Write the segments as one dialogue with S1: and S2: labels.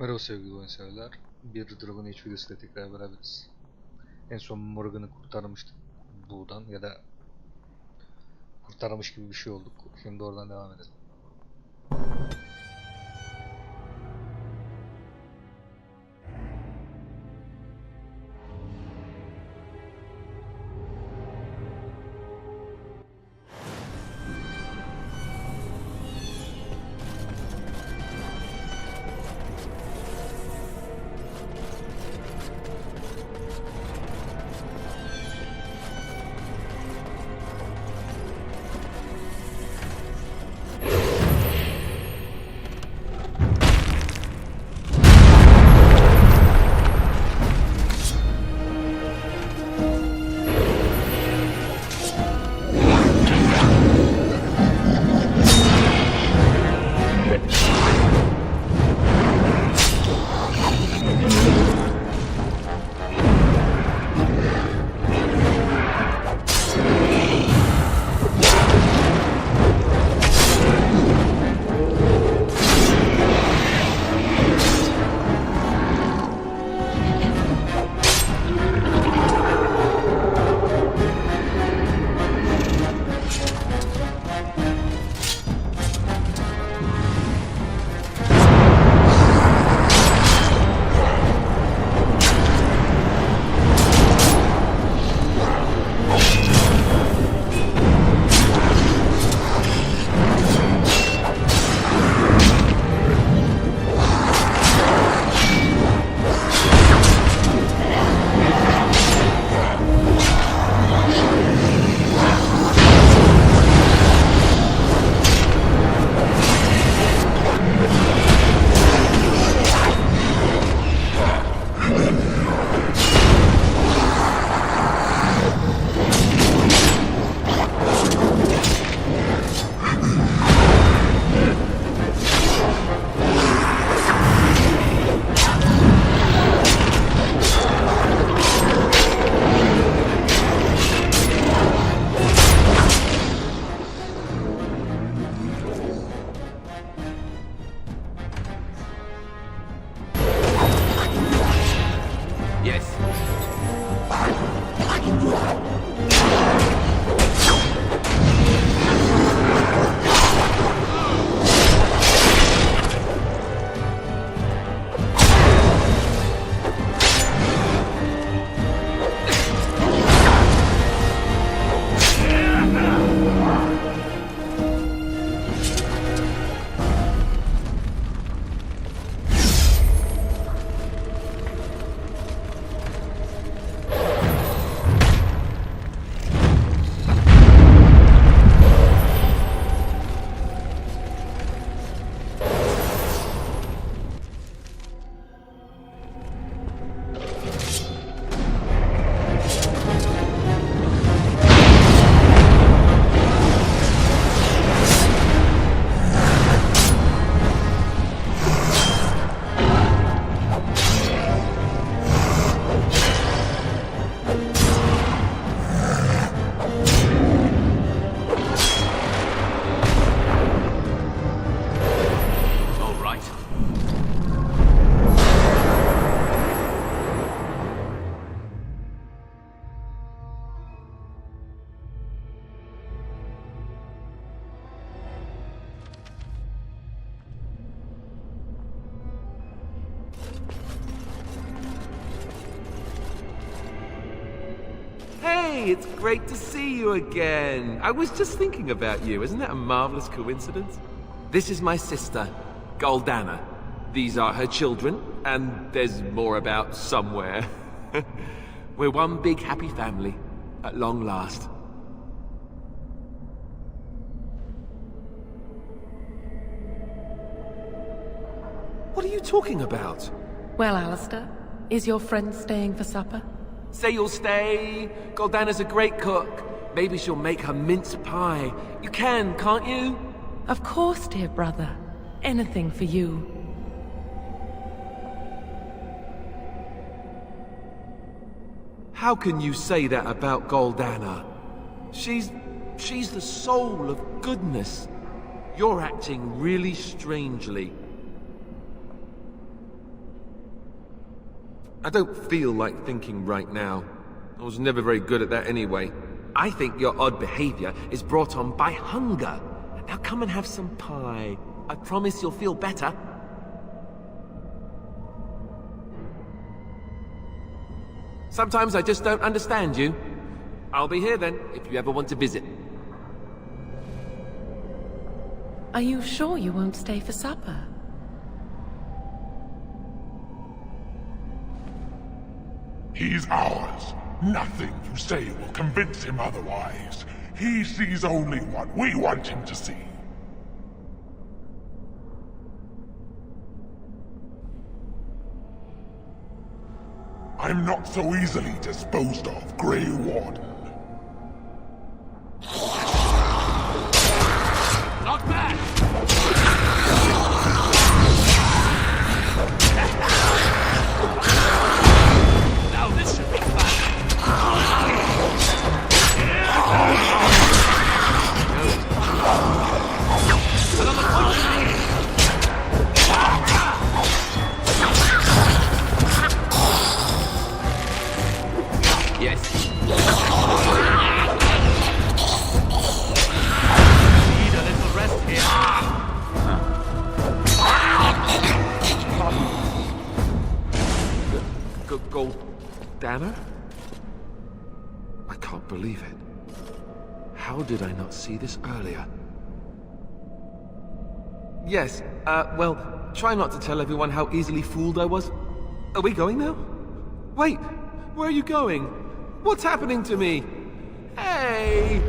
S1: Merhaba sevgili oyun severler. Bir Dragon Age videosuyla tekrar beraberiz. En son Morgan'ı kurtarmıştık buğdan ya da kurtarmış gibi bir şey olduk. Şimdi oradan devam edelim.
S2: Yes. All right. Hey, it's great to see you again. I was just thinking about you. Isn't that a marvelous coincidence? This is my sister, Goldana. These are her children, and there's more about somewhere. We're one big happy family, at long last. What are you talking about?
S3: Well, Alistair, is your friend staying for supper?
S2: Say you'll stay. Goldana's a great cook. Maybe she'll make her mince pie. You can, can't you?
S3: Of course, dear brother. Anything for you.
S2: How can you say that about Goldana? She's the soul of goodness. You're acting really strangely. I don't feel like thinking right now. I was never very good at that anyway. I think your odd behavior is brought on by hunger. Now come and have some pie. I promise you'll feel better. Sometimes I just don't understand you. I'll be here then, if you ever want to visit.
S3: Are you sure you won't stay for supper?
S4: He's ours. Nothing you say will convince him otherwise. He sees only what we want him to see. I'm not so easily disposed of, Grey Warden.
S2: Not bad! Now this should be fun! Another punch! Yes. Need a little rest here. Goldana? I can't believe it. How did I not see this earlier? Yes, well, try not to tell everyone how easily fooled I was. Are we going now? Wait, where are you going? What's happening to me? Hey!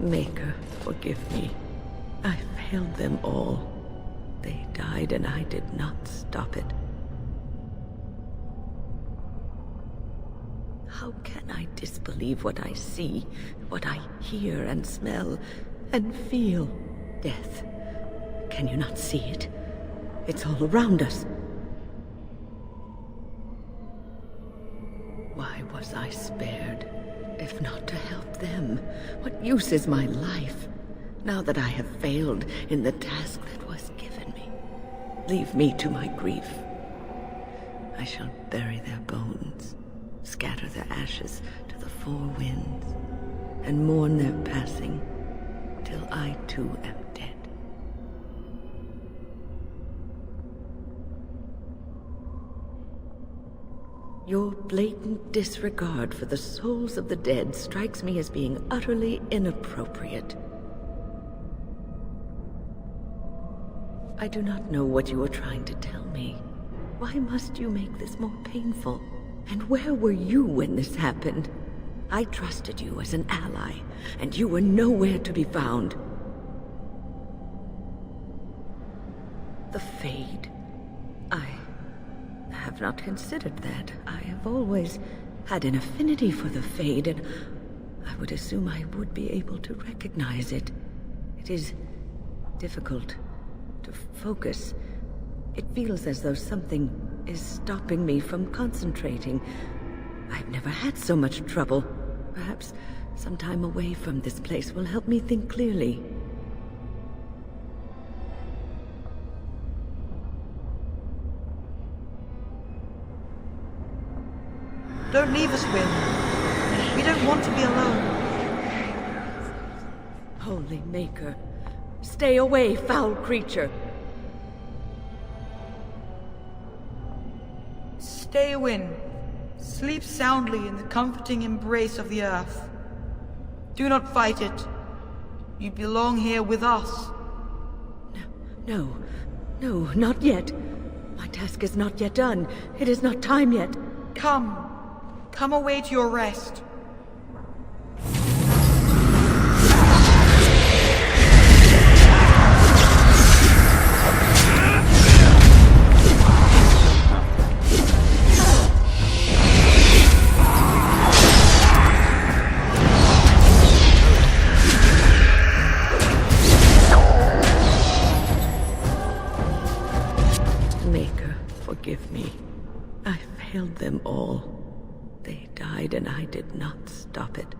S5: Maker, forgive me. I failed them all. They died and I did not stop it. How can I disbelieve what I see, what I hear and smell and feel? Death. Can you not see it? It's all around us. Why was I spared, if not to help them? What use is my life, now that I have failed in the task that was given me? Leave me to my grief. I shall bury their bones, scatter their ashes to the four winds, and mourn their passing till I too am dead. Your blatant disregard for the souls of the dead strikes me as being utterly inappropriate. I do not know what you are trying to tell me. Why must you make this more painful? And where were you when this happened? I trusted you as an ally, and you were nowhere to be found. The Fade. I have not considered that. I have always had an affinity for the Fade, and I would assume I would be able to recognize it. It is difficult to focus. It feels as though something is stopping me from concentrating. I've never had so much trouble. Perhaps some time away from this place will help me think clearly.
S6: Don't leave us, Wynn. We don't want to be alone.
S5: Holy Maker, stay away, foul creature!
S6: Stay, Wynn. Sleep soundly in the comforting embrace of the earth. Do not fight it. You belong here with us.
S5: No, not yet. My task is not yet done. It is not time yet.
S6: Come away to your rest.
S5: Maker, forgive me. I failed them all. They died and I did not stop it.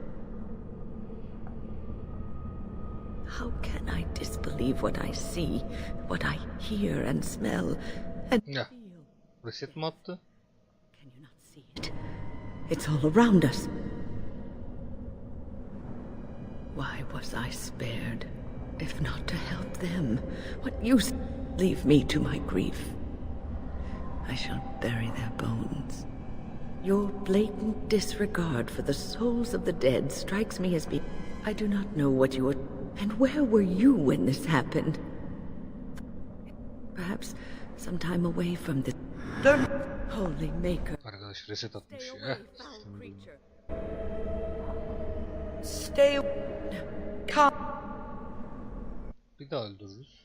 S5: How can I disbelieve what I see, what I hear and smell and
S1: Ya.
S5: feel?
S1: Reset mi attı?
S5: Can you not see it? It's all around us. Why was I spared, if not to help them? What use? Leave me to my grief. I shall bury their bones. Your blatant disregard for the souls of the dead strikes me as being... I do not know what you were... And where were you when this happened? Perhaps some time away from the...
S6: Don't...
S5: Holy Maker.
S1: Arkadaş reset atmış
S5: Stay
S1: ya.
S5: away, foul creature.
S6: Stay... Come.
S1: Bir daha öldürürüz.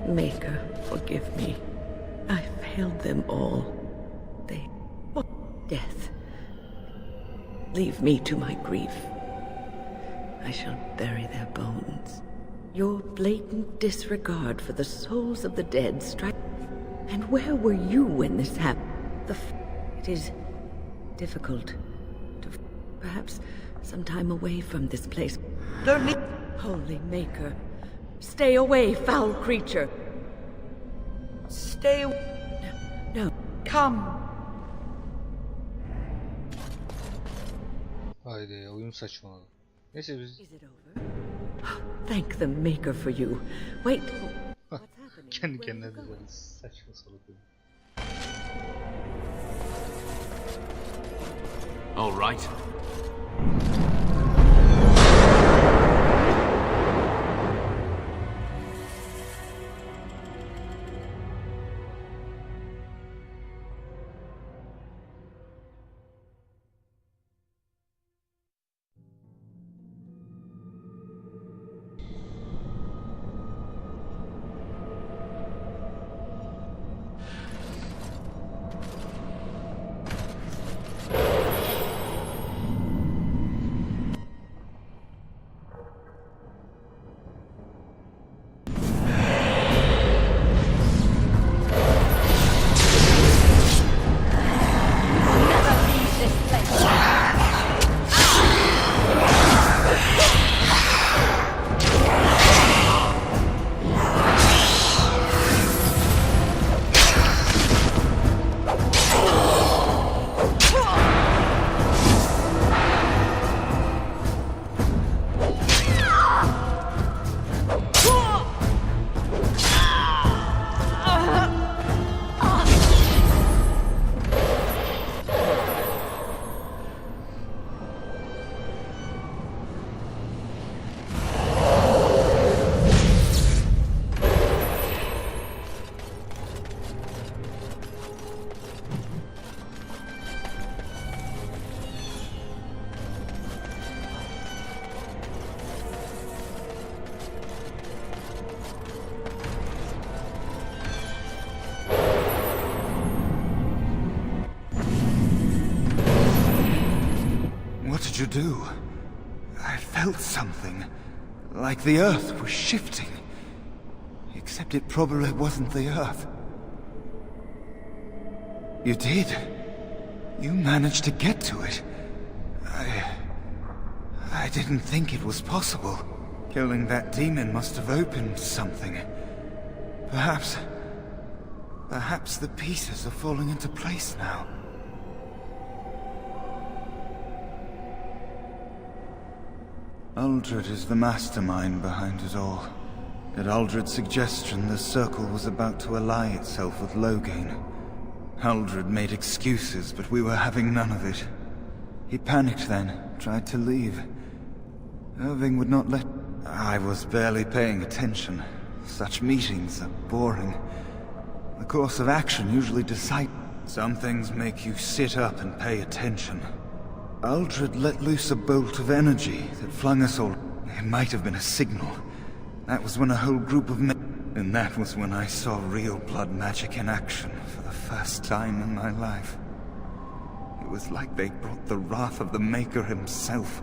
S5: Maker, forgive me. I failed them all. They... What? Death. Leave me to my grief. I shall bury their bones. Your blatant disregard for the souls of the dead strike... And where were you when this happened? It is difficult to... Perhaps some time away from this place.
S6: Don't leave...
S5: Holy Maker, stay away, foul creature!
S6: Stay...
S5: No.
S6: Come.
S1: Haydi oyun saçmaladı. Neyse biz
S5: Is it over? Thank the Maker for you. Wait. What's happening?
S1: kendi
S5: Where are
S1: kendine
S5: you going?
S1: düzeliz. Saçma salak oyun.
S2: All right.
S7: did you do? I felt something. Like the Earth was shifting. Except it probably wasn't the Earth. You did. You managed to get to it. I didn't think it was possible. Killing that demon must have opened something. Perhaps the pieces are falling into place now. Uldred is the mastermind behind it all. At Uldred's suggestion, the Circle was about to ally itself with Loghain. Uldred made excuses, but we were having none of it. He panicked then, tried to leave. Irving would not let... I was barely paying attention. Such meetings are boring. The course of action usually decide... Some things make you sit up and pay attention. Uldred let loose a bolt of energy that flung us all... It might have been a signal. That was when a whole group of men... And that was when I saw real blood magic in action for the first time in my life. It was like they brought the wrath of the Maker himself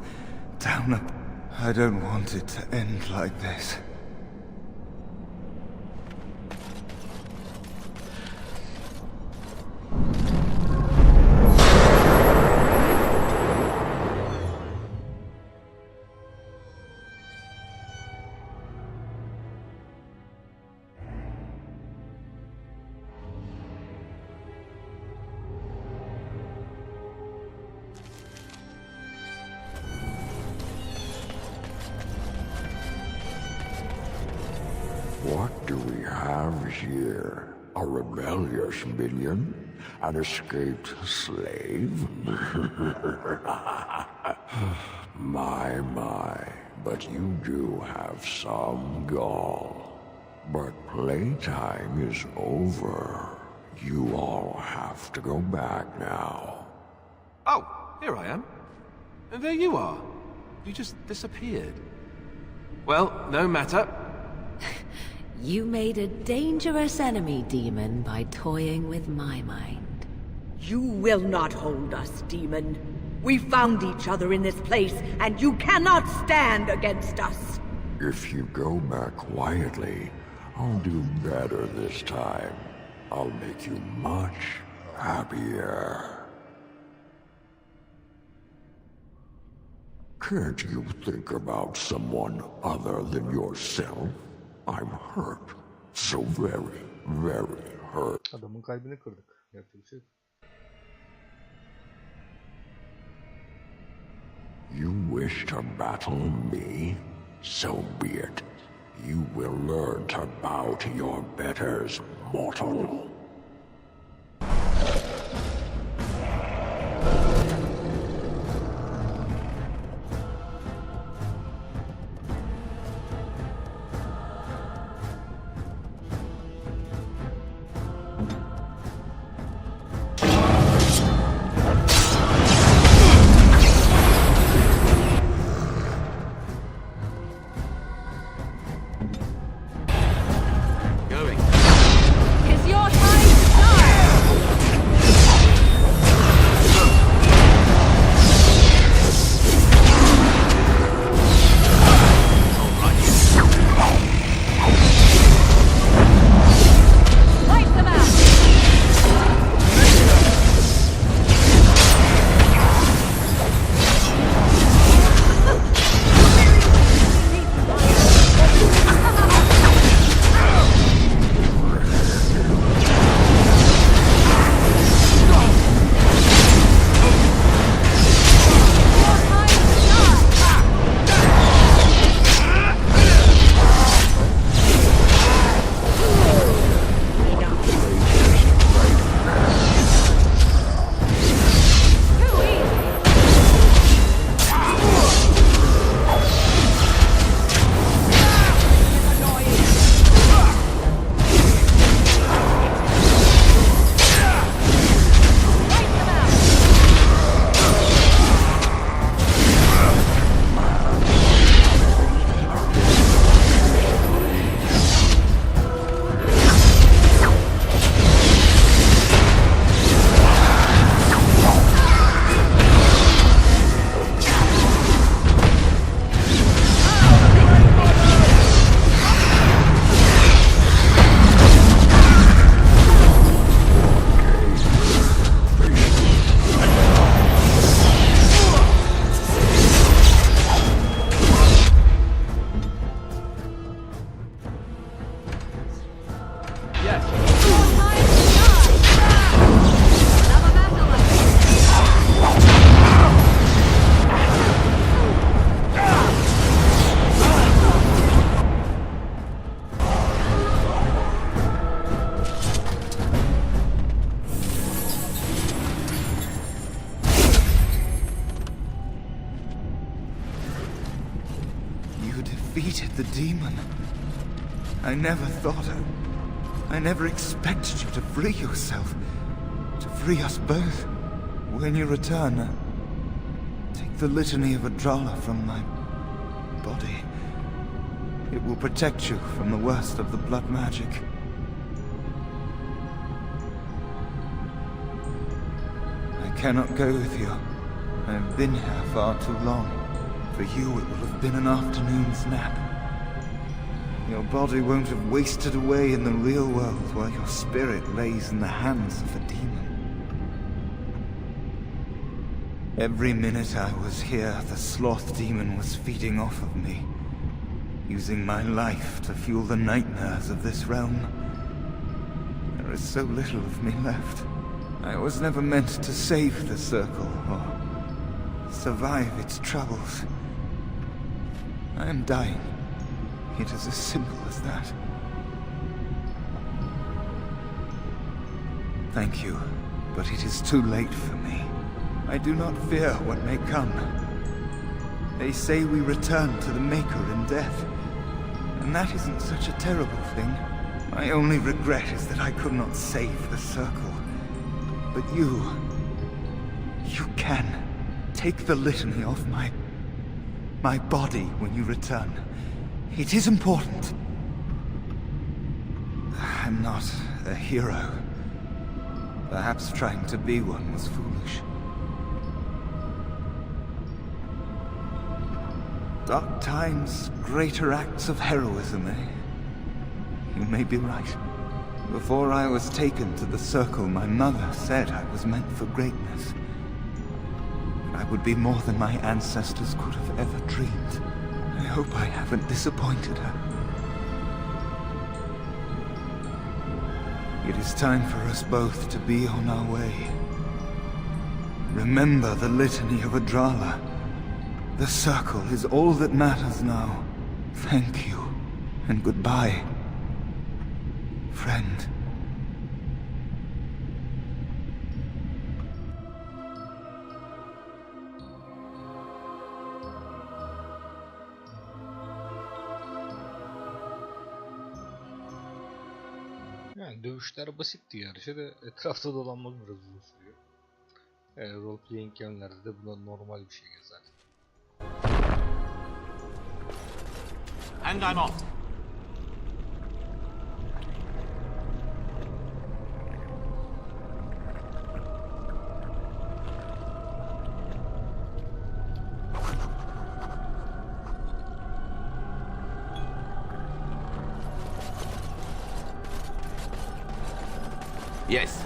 S7: down up... I don't want it to end like this.
S8: What do we have here? A rebellious minion? An escaped slave? My, but you do have some gall. But playtime is over. You all have to go back now.
S2: Oh, here I am. And there you are. You just disappeared. Well, no matter.
S5: You made a dangerous enemy, demon, by toying with my mind.
S9: You will not hold us, demon. We found each other in this place, and you cannot stand against us.
S8: If you go back quietly, I'll do better this time. I'll make you much happier. Can't you think about someone other than yourself? I'm hurt. So very, very hurt.
S1: Adamın kalbini kırdık. Yapacak bir şey yok.
S8: You wish to battle me? So be it. You will learn to bow to your betters, mortal.
S3: It's your time!
S7: defeated the demon. I never thought I never expected you to free yourself. To free us both. When you return, take the litany of Adrala from my body. It will protect you from the worst of the blood magic. I cannot go with you. I have been here far too long. For you, it will have been an afternoon's nap. Your body won't have wasted away in the real world while your spirit lays in the hands of a demon. Every minute I was here, the sloth demon was feeding off of me, using my life to fuel the nightmares of this realm. There is so little of me left. I was never meant to save the circle or survive its troubles. I am dying. It is as simple as that. Thank you, but it is too late for me. I do not fear what may come. They say we return to the Maker in death, and that isn't such a terrible thing. My only regret is that I could not save the circle. But you can. Take the litany off my body when you return. It is important. I'm not a hero. Perhaps trying to be one was foolish. Dark times, greater acts of heroism, eh? You may be right. Before I was taken to the circle, my mother said I was meant for greatness. I would be more than my ancestors could have ever dreamed. I hope I haven't disappointed her. It is time for us both to be on our way. Remember the litany of Adrala. The circle is all that matters now. Thank you, and goodbye, friend.
S1: Yani dövüşler basitti, yarışı da etrafta dolanmak biraz uzun sürüyor. Roleplaying game'lerde de buna normal bir şey zaten.
S2: And I'm off. Yes.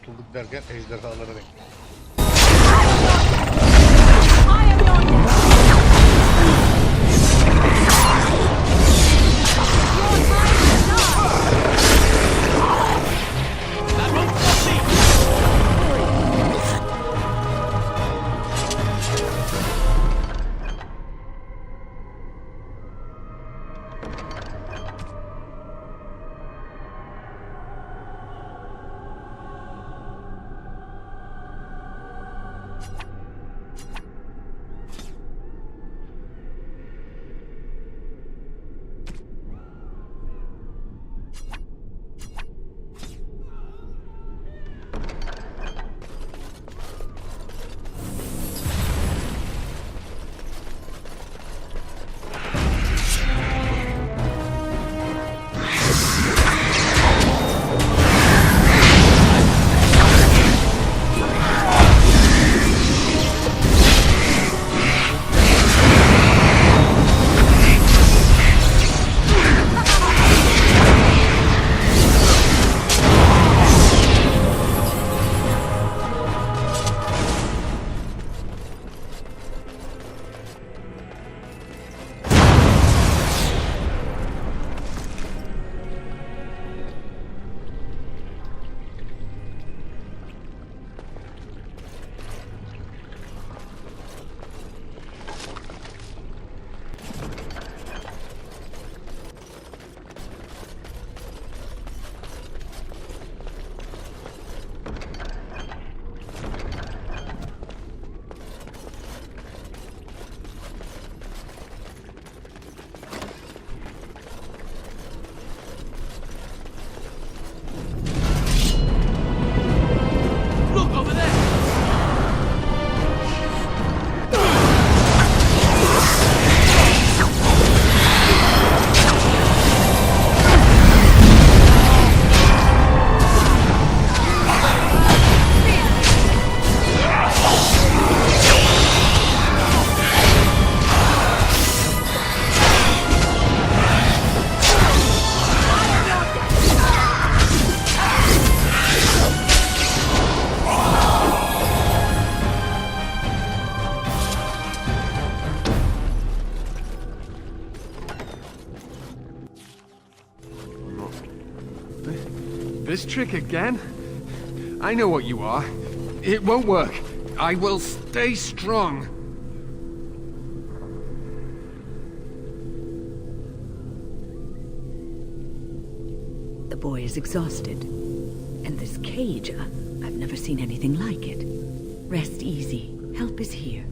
S1: kurtulduk derken ejderhalara denk geldik.
S2: This trick again? I know what you are. It won't work. I will stay strong.
S5: The boy is exhausted. And this cage, I've never seen anything like it. Rest easy. Help is here.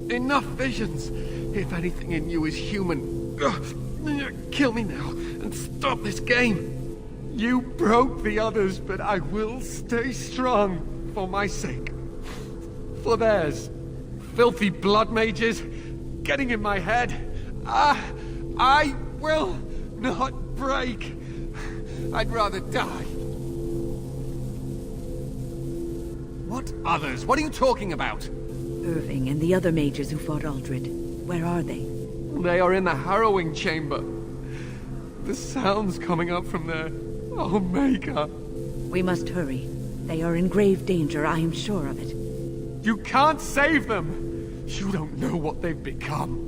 S2: Enough visions. If anything in you is human, kill me now and stop this game. You broke the others, but I will stay strong for my sake. For theirs. Filthy blood mages getting in my head. I will not break. I'd rather die. What others? What are you talking about?
S5: Irving and the other mages who fought Aldred. Where are they?
S2: They are in the harrowing chamber. The sounds coming up from there. Omega.
S5: We must hurry. They are in grave danger, I am sure of it.
S2: You can't save them! You don't know what they've become.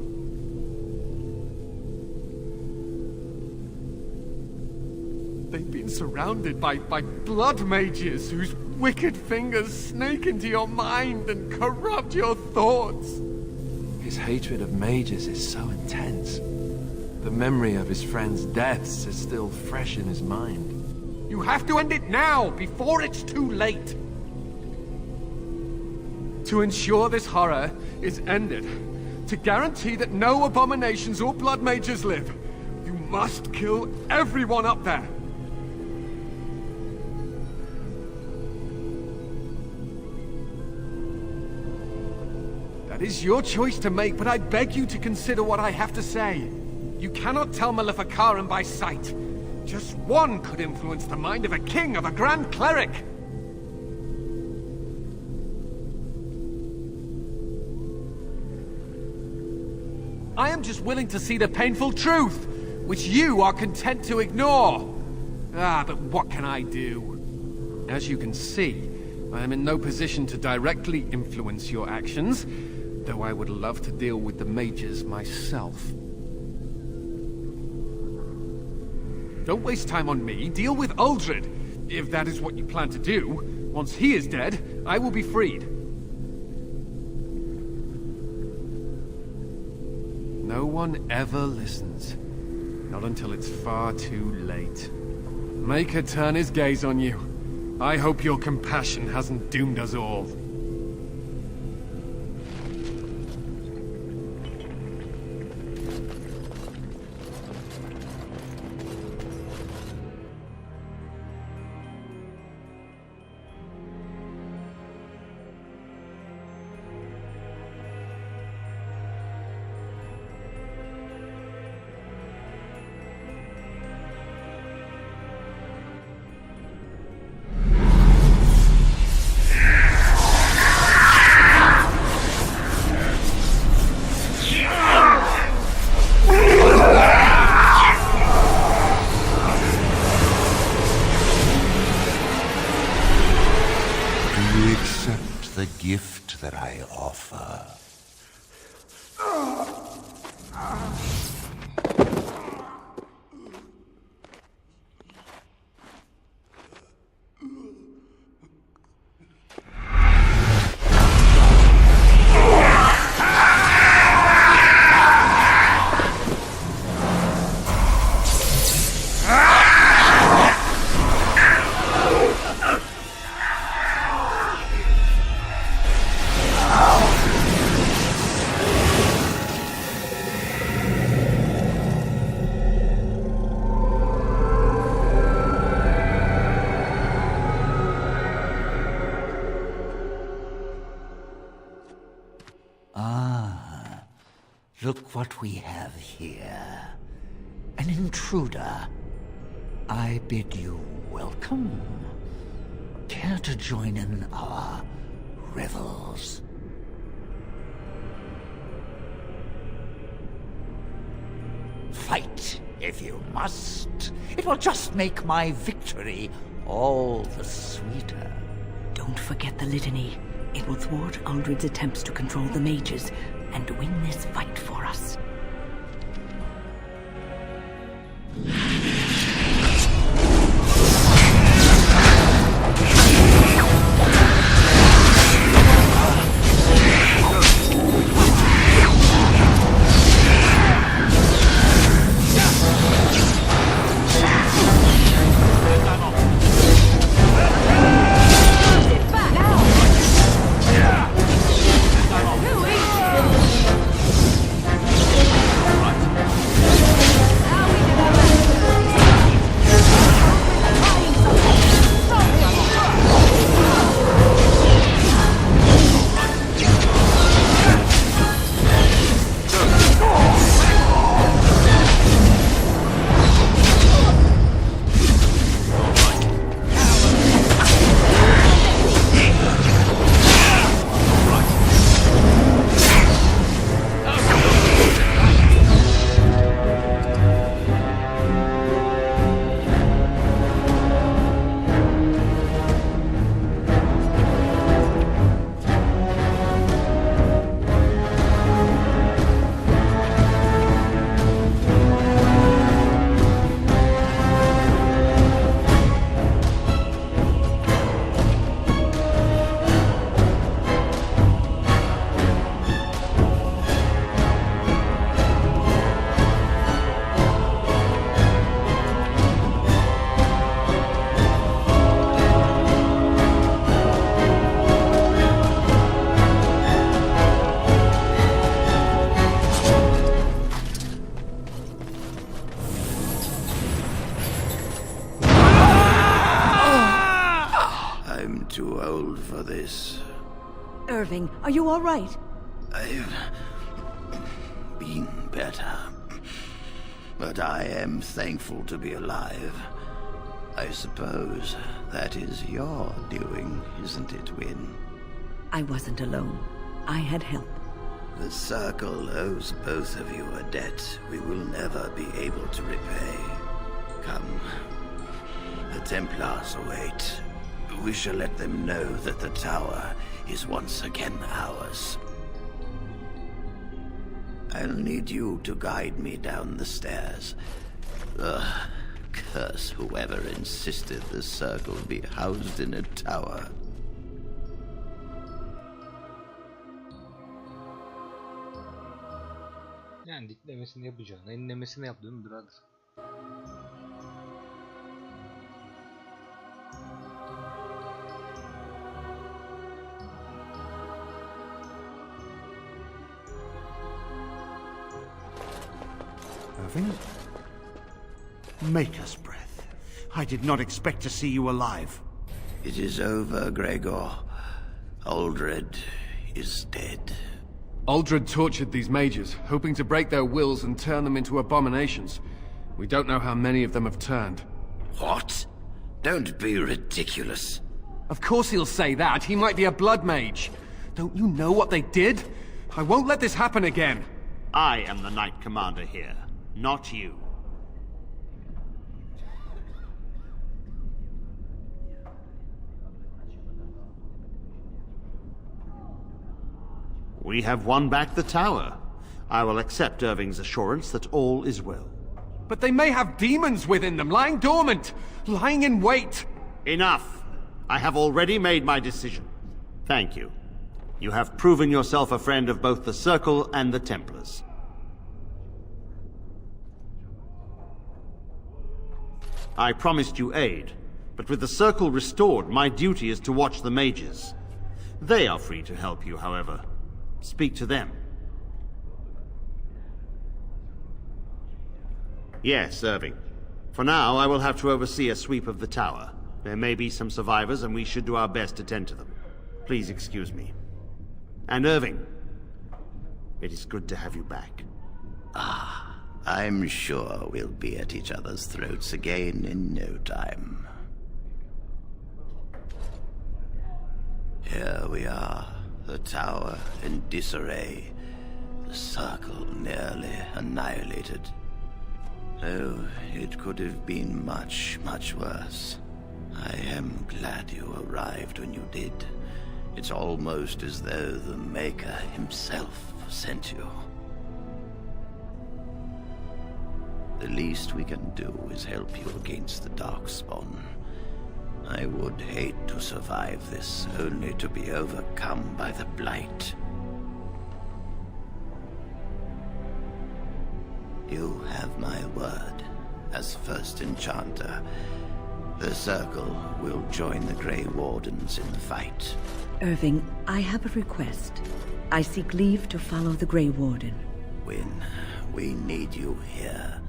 S2: They've been surrounded by blood mages whose wicked fingers snake into your mind and corrupt your thoughts.
S10: His hatred of mages is so intense. The memory of his friends' deaths is still fresh in his mind.
S2: You have to end it now, before it's too late. To ensure this horror is ended, to guarantee that no abominations or blood mages live, you must kill everyone up there. That is your choice to make, but I beg you to consider what I have to say. You cannot tell Maleficarum by sight. Just one could influence the mind of a king, of a grand cleric. I am just willing to see the painful truth, which you are content to ignore. But what can I do?
S10: As you can see, I am in no position to directly influence your actions, though I would love to deal with the mages myself. Don't waste time on me. Deal with Uldred. If that is what you plan to do, once he is dead, I will be freed. No one ever listens. Not until it's far too late. Maker turn his gaze on you. I hope your compassion hasn't doomed us all.
S8: Gift that I offer. Look what we have here. An intruder. I bid you welcome. Care to join in our revels? Fight if you must. It will just make my victory all the sweeter.
S5: Don't forget the litany. It will thwart Uldred's attempts to control the mages and win this fight for us.
S7: Too old for this.
S5: Irving, are you all right?
S7: I've been better. But I am thankful to be alive. I suppose that is your doing, isn't it, Wynne?
S5: I wasn't alone. I had help.
S7: The Circle owes both of you a debt we will never be able to repay. Come. The Templars await.
S11: we shall let them know that the tower is once again ours. I'll need you to guide me down the stairs. Curse whoever insisted the circle be housed in a tower.
S1: Yani diklemesini yapacağına enlemesini yap değil mi birader?
S12: Irving? Maker's breath. I did not expect to see you alive.
S11: It is over, Gregor. Aldred is dead.
S10: Aldred tortured these mages, hoping to break their wills and turn them into abominations. We don't know how many of them have turned.
S11: What? Don't be ridiculous.
S10: Of course he'll say that. He might be a blood mage. Don't you know what they did? I won't let this happen again.
S12: I am the Knight Commander here, not you. We have won back the tower. I will accept Irving's assurance that all is well.
S10: But they may have demons within them, lying dormant, lying in wait.
S12: Enough! I have already made my decision. Thank you. You have proven yourself a friend of both the Circle and the Templars. I promised you aid, but with the Circle restored, my duty is to watch the mages. They are free to help you, however. Speak to them. Yes, Irving. For now, I will have to oversee a sweep of the tower. There may be some survivors, and we should do our best to tend to them. Please excuse me. And Irving, it is good to have you back.
S11: I'm sure we'll be at each other's throats again in no time. Here we are, the tower in disarray, the Circle nearly annihilated. Oh, it could have been much, much worse. I am glad you arrived when you did. It's almost as though the Maker himself sent you. The least we can do is help you against the Darkspawn. I would hate to survive this, only to be overcome by the Blight. You have my word. As first enchanter, the Circle will join the Grey Wardens in the fight.
S5: Irving, I have a request. I seek leave to follow the Grey Warden.
S11: When we need you here,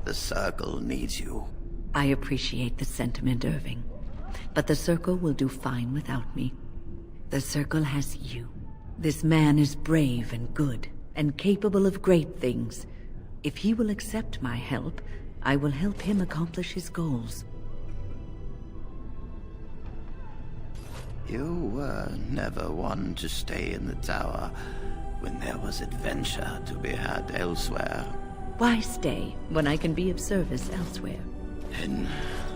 S11: the Circle needs you.
S5: I appreciate the sentiment, Irving. But the Circle will do fine without me. The Circle has you. This man is brave and good, and capable of great things. If he will accept my help, I will help him accomplish his goals.
S11: You were never one to stay in the tower when there was adventure to be had elsewhere.
S5: Why stay when I can be of service elsewhere?
S11: Then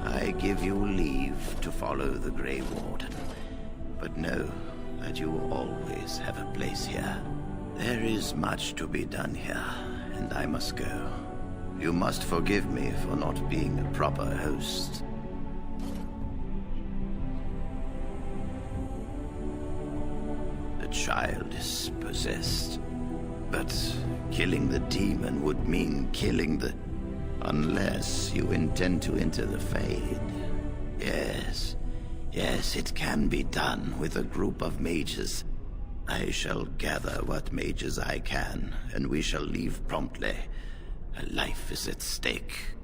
S11: I give you leave to follow the Grey Warden. But know that you will always have a place here. There is much to be done here, and I must go. You must forgive me for not being a proper host. The child is possessed. But killing the demon would mean killing the... Unless you intend to enter the Fade. Yes, it can be done with a group of mages. I shall gather what mages I can, and we shall leave promptly. A life is at stake.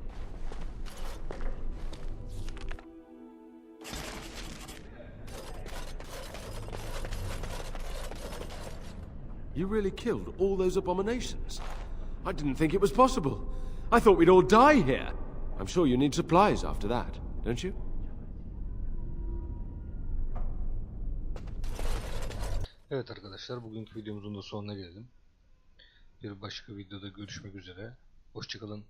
S10: You really killed all those abominations? I didn't think it was possible. I thought we'd all die here. I'm sure you need supplies after that, don't you?
S1: Evet arkadaşlar, bugünkü videomuzun da sonuna geldim. Bir başka videoda görüşmek üzere. Hoşça kalın.